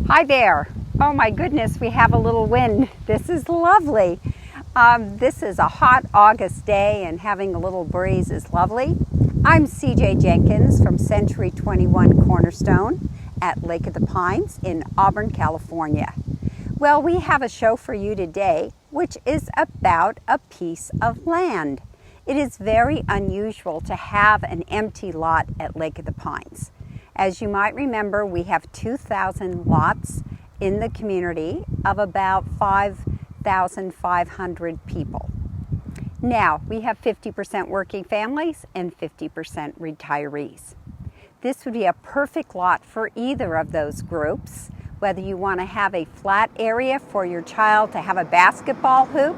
Hi there. Oh my goodness, we have a little wind. This is lovely. This is a hot August day and having a little breeze is lovely. I'm CJ Jenkins from Century 21 Cornerstone at Lake of the Pines in Auburn, California. Well, we have a show for you today, which is about a piece of land. It is very unusual to have an empty lot at Lake of the Pines. As you might remember, we have 2,000 lots in the community of about 5,500 people. Now, we have 50% working families and 50% retirees. This would be a perfect lot for either of those groups, whether you want to have a flat area for your child to have a basketball hoop,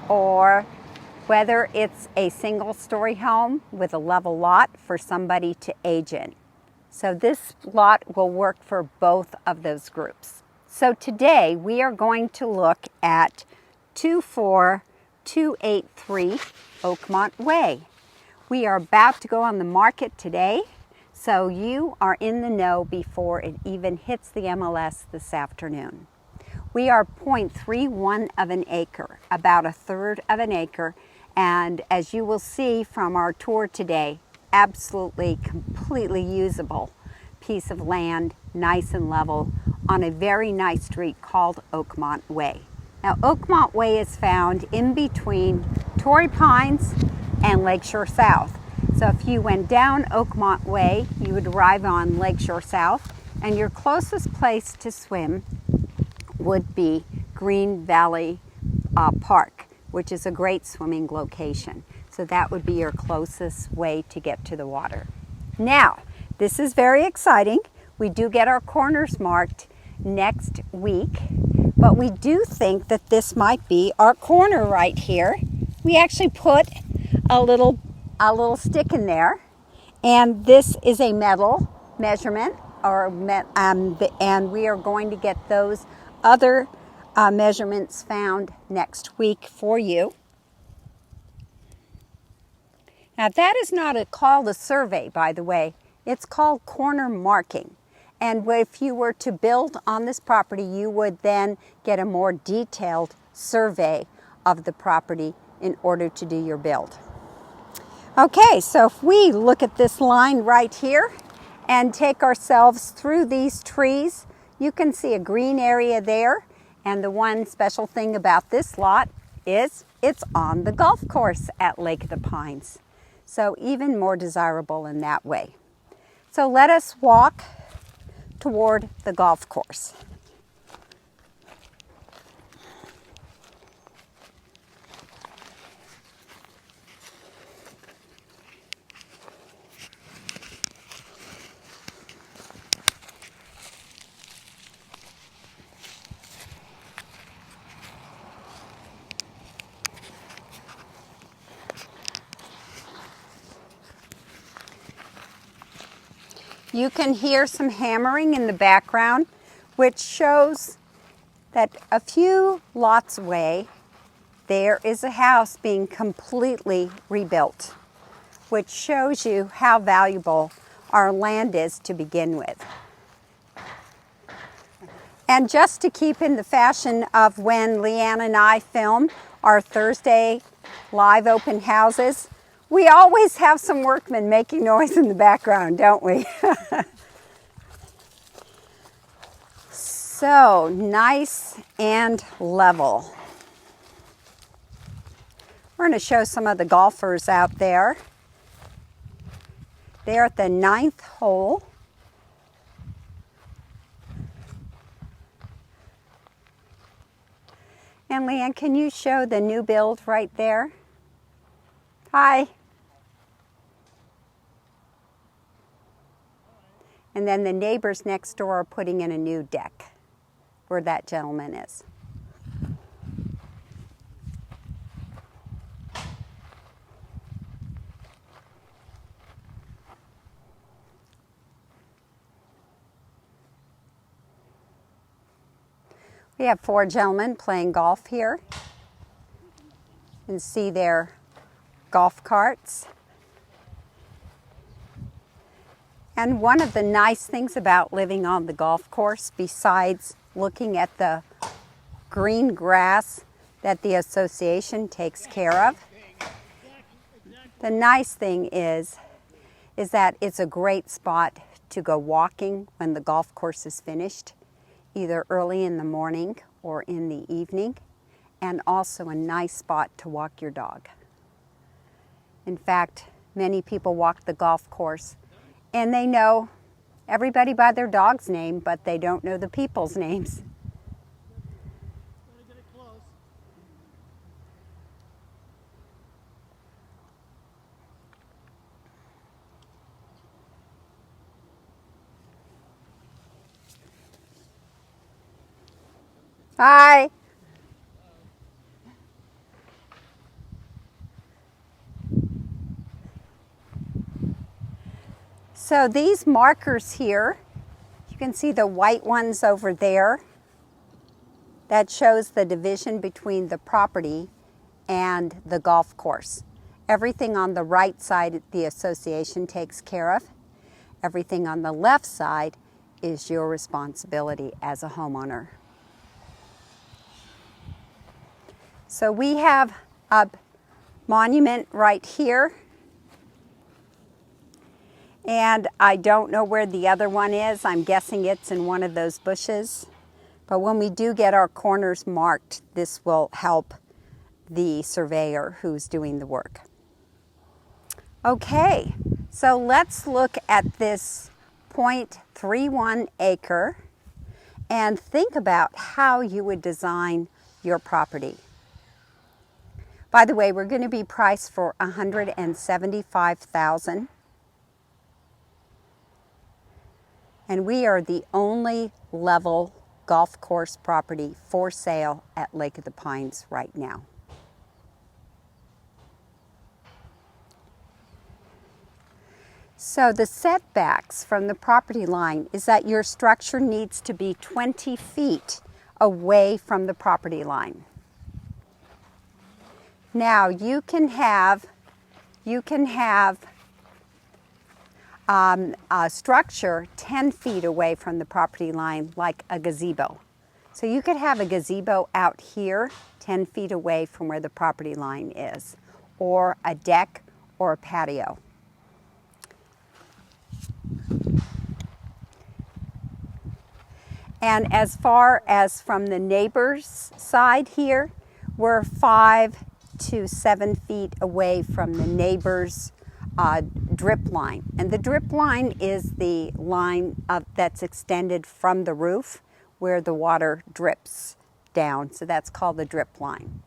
or whether it's a single-story home with a level lot for somebody to age in. So this lot will work for both of those groups. So today we are going to look at 24283 Oakmont Way. We are about to go on the market today, so you are in the know before it even hits the MLS this afternoon. We are 0.31 of an acre, about a third of an acre, and as you will see from our tour today, absolutely completely usable piece of land, nice and level, on a very nice street called Oakmont Way. Now, Oakmont Way is found in between Torrey Pines and Lakeshore South. So if you went down Oakmont Way, you would arrive on Lakeshore South, and your closest place to swim would be Green Valley Park, which is a great swimming location. So that would be your closest way to get to the water. Now, this is very exciting. We do get our corners marked next week, but we do think that this might be our corner right here. We actually put a little stick in there, and this is a metal measurement, and we are going to get those other measurements found next week for you. Now, that is not called a survey, by the way. It's called corner marking. And if you were to build on this property, you would then get a more detailed survey of the property in order to do your build. Okay, so if we look at this line right here and take ourselves through these trees, you can see a green area there. And the one special thing about this lot is it's on the golf course at Lake of the Pines. So even more desirable in that way. So let us walk toward the golf course. You can hear some hammering in the background, which shows that a few lots away, there is a house being completely rebuilt, which shows you how valuable our land is to begin with. And just to keep in the fashion of when Leanne and I film our Thursday live open houses, we always have some workmen making noise in the background, don't we? So, nice and level. We're going to show some of the golfers out there. They're at the 9th hole. And Leanne, can you show the new build right there? Hi. And then the neighbors next door are putting in a new deck where that gentleman is. We have 4 gentlemen playing golf here. You can see their golf carts. And one of the nice things about living on the golf course, besides looking at the green grass that the association takes care of, the nice thing is that it's a great spot to go walking when the golf course is finished, either early in the morning or in the evening, and also a nice spot to walk your dog. In fact, many people walk the golf course and they know everybody by their dog's name, but they don't know the people's names. Hi. So these markers here, you can see the white ones over there. That shows the division between the property and the golf course. Everything on the right side the association takes care of. Everything on the left side is your responsibility as a homeowner. So we have a monument right here. And I don't know where the other one is. I'm guessing it's in one of those bushes. But when we do get our corners marked, this will help the surveyor who's doing the work. Okay, so let's look at this 0.31 acre and think about how you would design your property. By the way, we're going to be priced for $175,000. And we are the only level golf course property for sale at Lake of the Pines right now. So the setbacks from the property line is that your structure needs to be 20 feet away from the property line. Now you can have a structure 10 feet away from the property line, like a gazebo. So you could have a gazebo out here 10 feet away from where the property line is, or a deck or a patio. And as far as from the neighbor's side here, we're 5 to 7 feet away from the neighbor's drip line. And the drip line is the line that's extended from the roof where the water drips down. So that's called the drip line.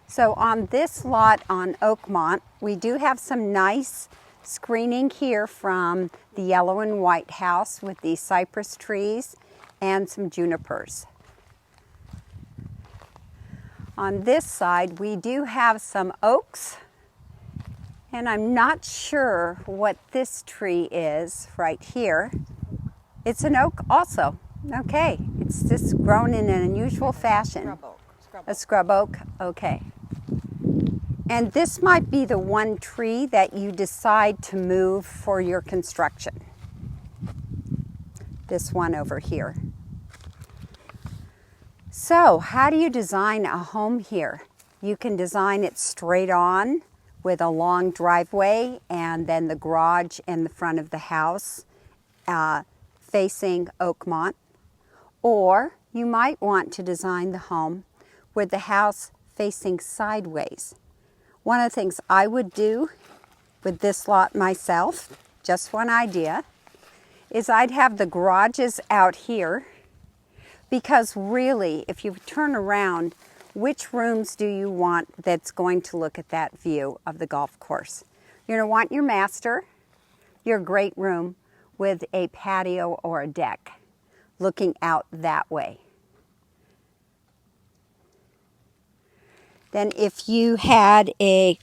So on this lot on Oakmont, we do have some nice screening here from the yellow and white house with these cypress trees and some junipers. On this side, we do have some oaks, and I'm not sure what this tree is right here. It's an oak also. Okay, it's just grown in an unusual fashion. Scrub oak. A scrub oak, okay. And this might be the one tree that you decide to move for your construction. This one over here. So, how do you design a home here? You can design it straight on with a long driveway and then the garage and the front of the house facing Oakmont. Or you might want to design the home with the house facing sideways. One of the things I would do with this lot myself, just one idea, is I'd have the garages out here. Because really, if you turn around, which rooms do you want that's going to look at that view of the golf course? You're going to want your master, your great room with a patio or a deck looking out that way. Then if you had the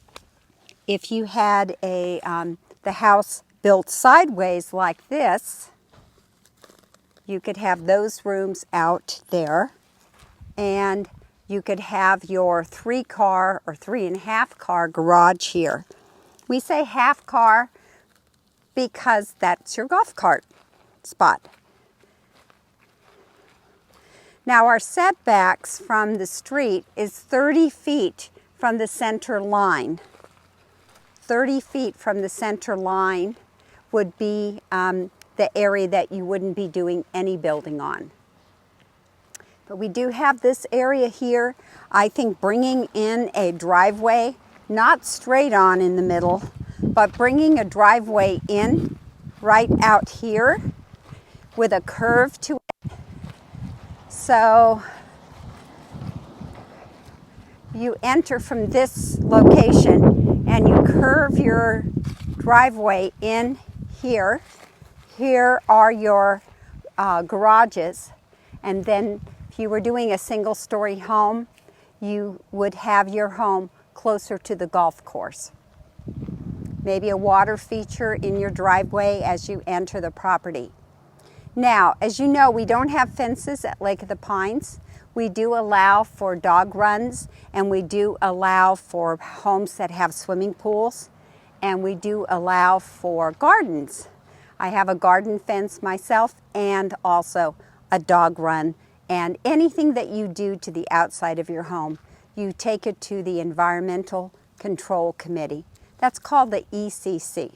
house built sideways like this, you could have those rooms out there, and you could have your 3-car or 3.5-car garage here. We say half car because that's your golf cart spot. Now our setbacks from the street is 30 feet from the center line. 30 feet from the center line would be the area that you wouldn't be doing any building on. But we do have this area here. I think bringing in a driveway, not straight on in the middle, but bringing a driveway in right out here with a curve to it. So you enter from this location and you curve your driveway in here. Here are your garages, and then if you were doing a single-story home, you would have your home closer to the golf course. Maybe a water feature in your driveway as you enter the property. Now, as you know, we don't have fences at Lake of the Pines. We do allow for dog runs, and we do allow for homes that have swimming pools, and we do allow for gardens. I have a garden fence myself and also a dog run. And anything that you do to the outside of your home, you take it to the Environmental Control Committee. That's called the ECC.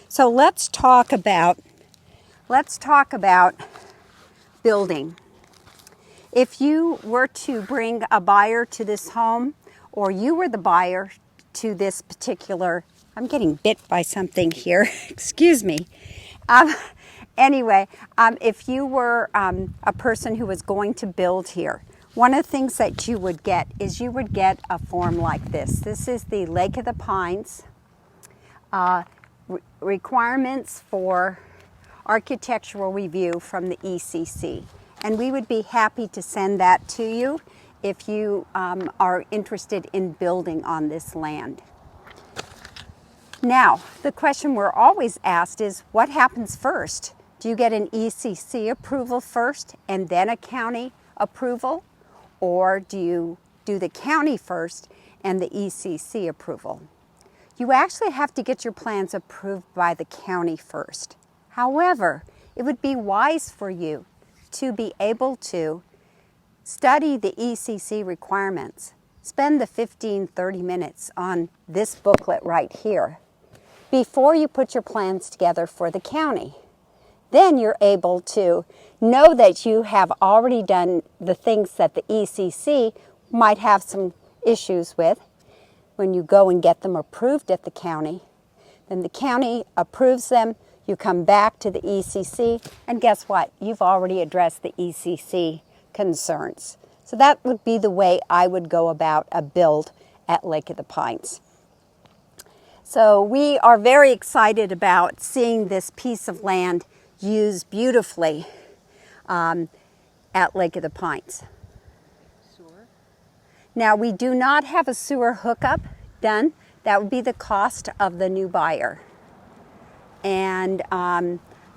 So let's talk about building. If you were to bring a buyer to this home, or you were the buyer to this particular, I'm getting bit by something here, excuse me. Anyway, if you were a person who was going to build here, one of the things that you would get is you would get a form like this. This is the Lake of the Pines requirements for architectural review from the ECC. And we would be happy to send that to you if you are interested in building on this land. Now, the question we're always asked is, what happens first? Do you get an ECC approval first and then a county approval? Or do you do the county first and the ECC approval? You actually have to get your plans approved by the county first. However, it would be wise for you to be able to study the ECC requirements. Spend the 15-30 minutes on this booklet right here before you put your plans together for the county. Then you're able to know that you have already done the things that the ECC might have some issues with when you go and get them approved at the county. Then the county approves them, you come back to the ECC, and guess what? You've already addressed the ECC concerns. So that would be the way I would go about a build at Lake of the Pines. So we are very excited about seeing this piece of land used beautifully at Lake of the Pines. Sewer? Now, we do not have a sewer hookup done. That would be the cost of the new buyer. And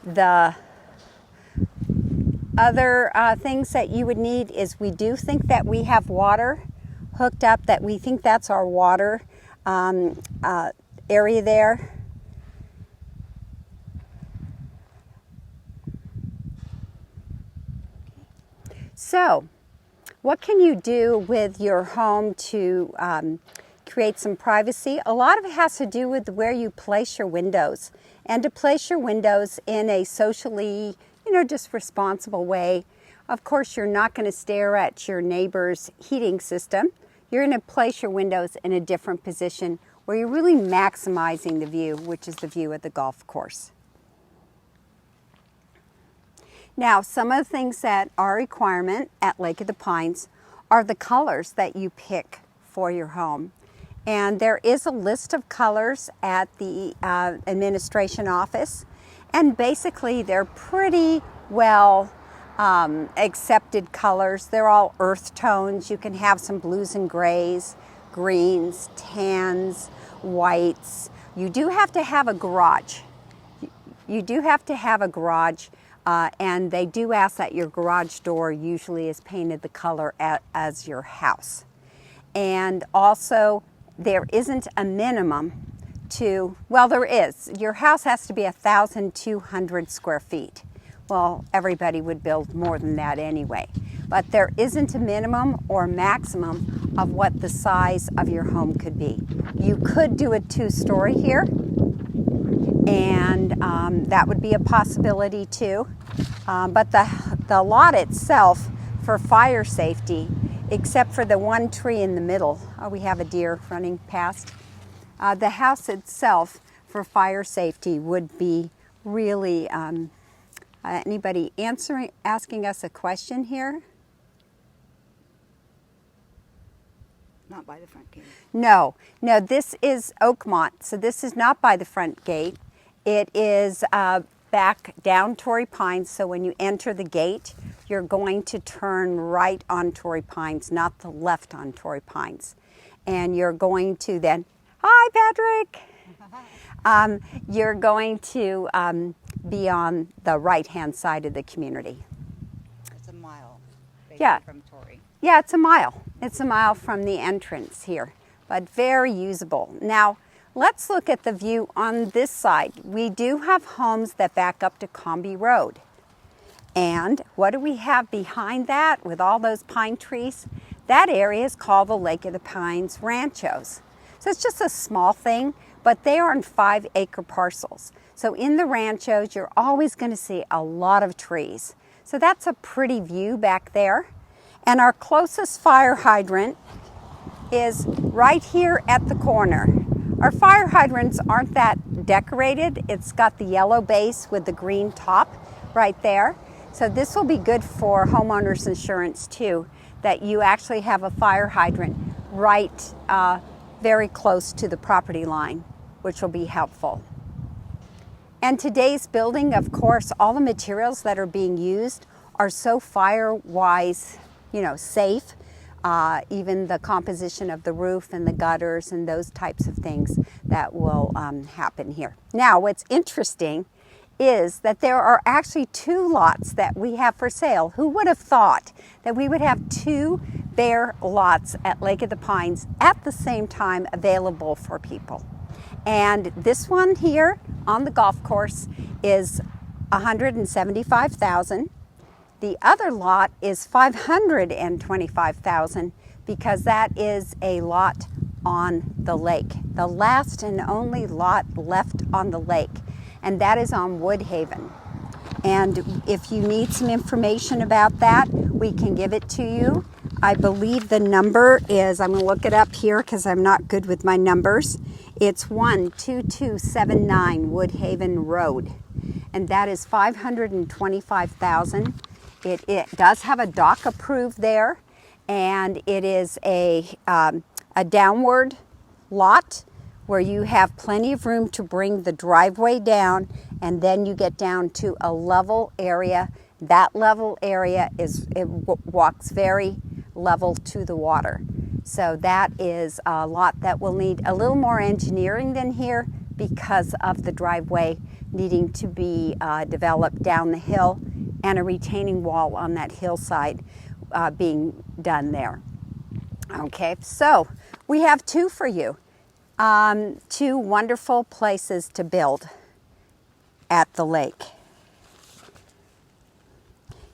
the other things that you would need is, we do think that we have water hooked up, that we think that's our water area there. So, what can you do with your home to create some privacy? A lot of it has to do with where you place your windows, and to place your windows in a socially, just responsible way. Of course, you're not going to stare at your neighbor's heating system. You're going to place your windows in a different position where you're really maximizing the view, which is the view of the golf course. Now, some of the things that are a requirement at Lake of the Pines are the colors that you pick for your home. And there is a list of colors at the administration office. And basically, they're pretty well accepted colors. They're all earth tones. You can have some blues and grays, greens, tans, whites. You do have to have a garage. You do have to have a garage. And they do ask that your garage door usually is painted the color as your house. And also, there isn't a minimum to, well, there is. Your house has to be 1,200 square feet. Well, everybody would build more than that anyway. But there isn't a minimum or maximum of what the size of your home could be. You could do a 2-story here, and that would be a possibility too. But the lot itself, for fire safety, except for the one tree in the middle, oh, we have a deer running past. The house itself, for fire safety, would be really, anybody asking us a question here? Not by the front gate. No, this is Oakmont, so this is not by the front gate. It is back down Torrey Pines, so when you enter the gate, you're going to turn right on Torrey Pines, not the left on Torrey Pines. And you're going to then, hi Patrick! You're going to be on the right-hand side of the community. It's a mile Yeah. from Torrey. Yeah, it's a mile. It's a mile from the entrance here, but very usable. Now, let's look at the view on this side. We do have homes that back up to Comby Road. And what do we have behind that with all those pine trees? That area is called the Lake of the Pines Ranchos. So it's just a small thing, but they are in 5-acre parcels. So in the ranchos, you're always going to see a lot of trees. So that's a pretty view back there. And our closest fire hydrant is right here at the corner. Our fire hydrants aren't that decorated. It's got the yellow base with the green top right there. So this will be good for homeowners insurance too, that you actually have a fire hydrant right very close to the property line, which will be helpful. And today's building, of course, all the materials that are being used are so fire-wise, safe. Even the composition of the roof and the gutters and those types of things that will happen here. Now, what's interesting is that there are actually 2 lots that we have for sale. Who would have thought that we would have 2 bare lots at Lake of the Pines at the same time available for people? And this one here on the golf course is $175,000. The other lot is $525,000 because that is a lot on the lake, the last and only lot left on the lake, and that is on Woodhaven. And if you need some information about that, we can give it to you. I believe the number is, I'm going to look it up here because I'm not good with my numbers. It's 12279 Woodhaven Road, and that is $525,000. It does have a dock approved there, and it is a downward lot where you have plenty of room to bring the driveway down, and then you get down to a level area. That level area walks very level to the water. So that is a lot that will need a little more engineering than here because of the driveway needing to be developed down the hill and a retaining wall on that hillside being done there. Okay, so we have 2 for you. 2 wonderful places to build at the lake.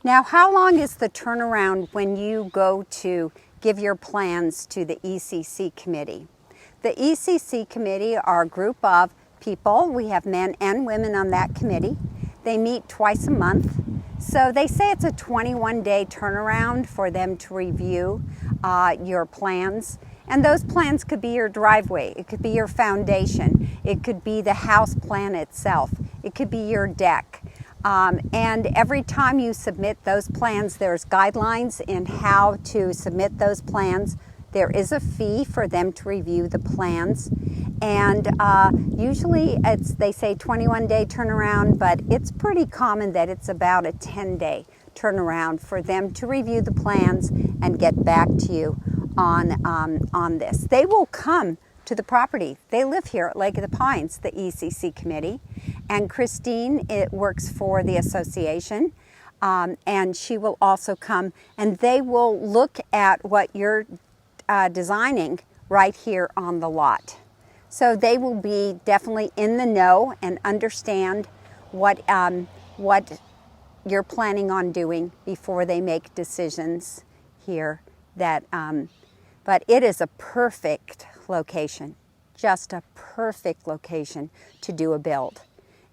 Now, how long is the turnaround when you go to give your plans to the ECC committee? The ECC committee are a group of people. We have men and women on that committee. They meet twice a month. So they say it's a 21-day turnaround for them to review your plans. And those plans could be your driveway, it could be your foundation, it could be the house plan itself, it could be your deck. And every time you submit those plans, there's guidelines in how to submit those plans. There is a fee for them to review the plans. And usually they say 21-day turnaround, but it's pretty common that it's about a 10-day turnaround for them to review the plans and get back to you on this. They will come to the property. They live here at Lake of the Pines, the ECC committee, and Christine works for the association, and she will also come, and they will look at what you're designing right here on the lot. So they will be definitely in the know and understand what you're planning on doing before they make decisions here. But it is a perfect location, just a perfect location to do a build.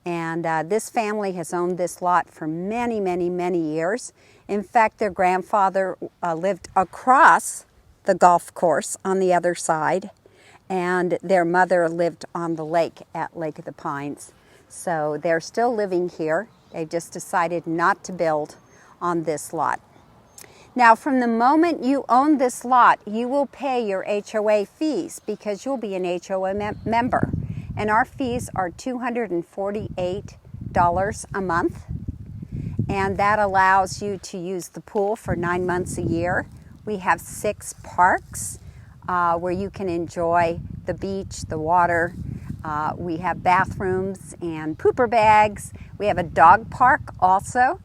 And this family has owned this lot for many, many, many years. In fact, their grandfather lived across the golf course on the other side, and their mother lived on the lake at Lake of the Pines. So they're still living here. They just decided not to build on this lot. Now, from the moment you own this lot, you will pay your HOA fees because you'll be an HOA member. And our fees are $248 a month. And that allows you to use the pool for 9 months a year. We have 6 parks where you can enjoy the beach, the water. We have bathrooms and pooper bags. We have a dog park also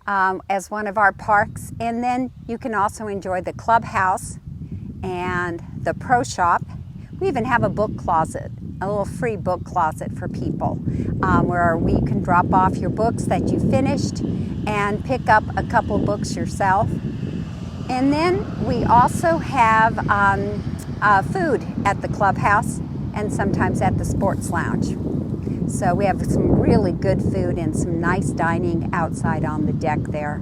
as one of our parks. And then you can also enjoy the clubhouse and the pro shop. We even have a book closet, a little free book closet for people where we can drop off your books that you finished and pick up a couple books yourself. And then we also have food at the clubhouse and sometimes at the sports lounge. So we have some really good food and some nice dining outside on the deck there.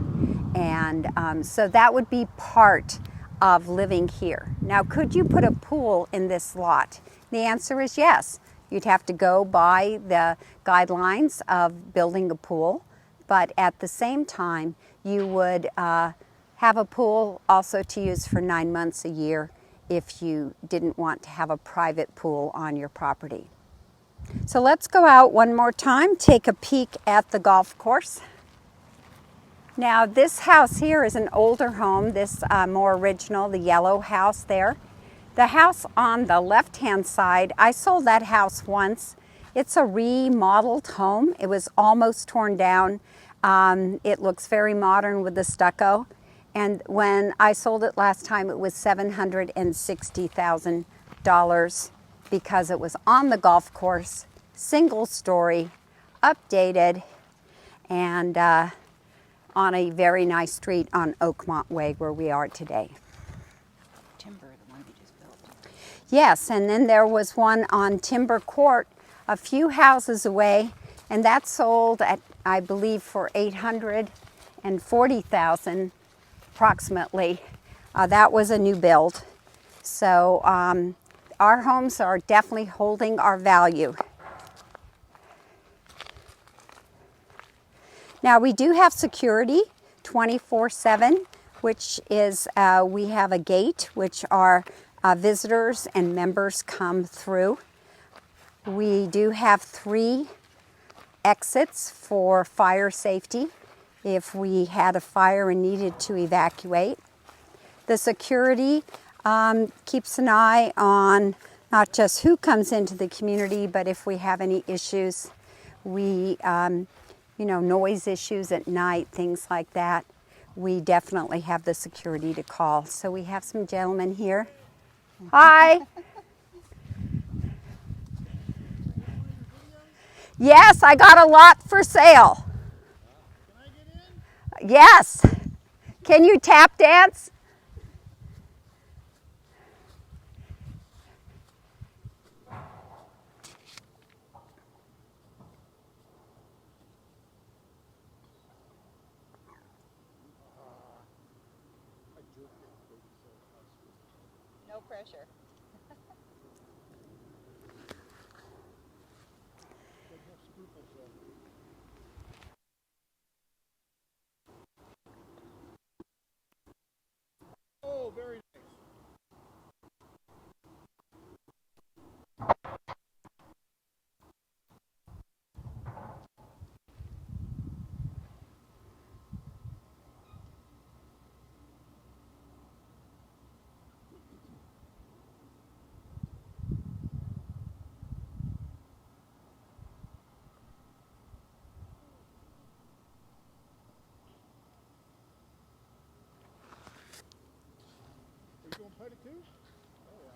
And so that would be part of living here. Now, could you put a pool in this lot? The answer is yes. You'd have to go by the guidelines of building a pool, but at the same time, you would have a pool also to use for 9 months a year if you didn't want to have a private pool on your property. So let's go out one more time, take a peek at the golf course. Now this house here is an older home, this more original, the yellow house there. The house on the left-hand side, I sold that house once. It's a remodeled home. It was almost torn down. It looks very modern with the stucco. And when I sold it last time, it was $760,000 because it was on the golf course, single story, updated, and on a very nice street on Oakmont Way where we are today. Timber, the one you just built. Yes, and then there was one on Timber Court a few houses away, and that sold at, I believe, for $840,000 approximately. That was a new build. So our homes are definitely holding our value. Now we do have security 24/7, which is we have a gate which our visitors and members come through. We do have 3 exits for fire safety if we had a fire and needed to evacuate. The security keeps an eye on not just who comes into the community, but if we have any issues, noise issues at night, things like that, we definitely have the security to call. So we have some gentlemen here. Hi. Yes, I got a lot for sale. Can I get in? Yes. Can you tap dance? No pressure. Oh, very nice. Are you going to putt it too? Oh, yeah.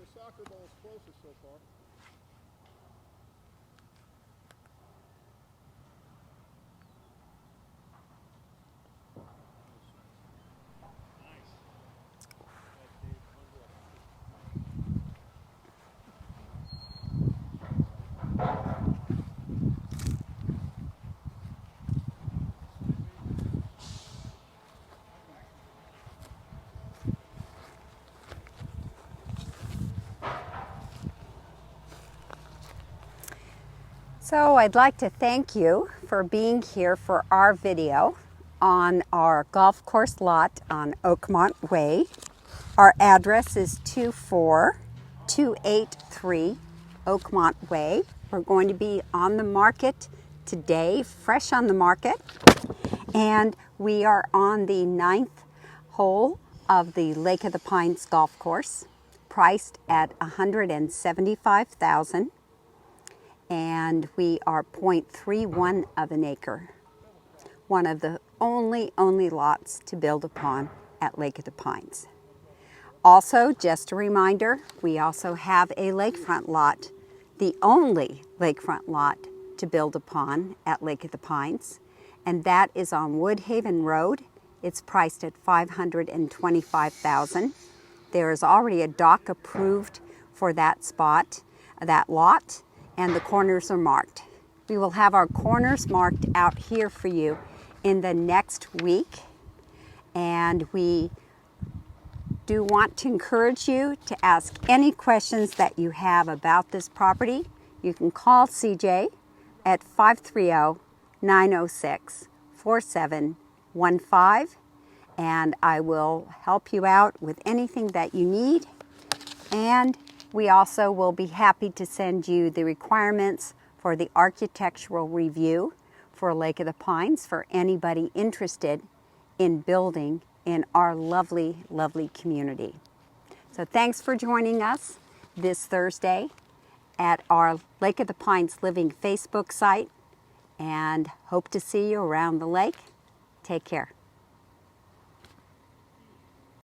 the soccer ball is closest so far. Nice. So I'd like to thank you for being here for our video on our golf course lot on Oakmont Way. Our address is 24283 Oakmont Way. We're going to be on the market today, fresh on the market. And we are on the 9th hole of the Lake of the Pines golf course, priced at $175,000. And we are 0.31 of an acre. One of the only lots to build upon at Lake of the Pines. Also, just a reminder, we also have a lakefront lot, the only lakefront lot to build upon at Lake of the Pines, and that is on Woodhaven Road. It's priced at $525,000. There is already a dock approved for that spot, that lot, and the corners are marked. We will have our corners marked out here for you in the next week, and we do want to encourage you to ask any questions that you have about this property. You can call CJ at 530-906-4715, and I will help you out with anything that you need. And we also will be happy to send you the requirements for the architectural review for Lake of the Pines for anybody interested in building in our lovely, lovely community. So thanks for joining us this Thursday at our Lake of the Pines Living Facebook site, and hope to see you around the lake. Take care.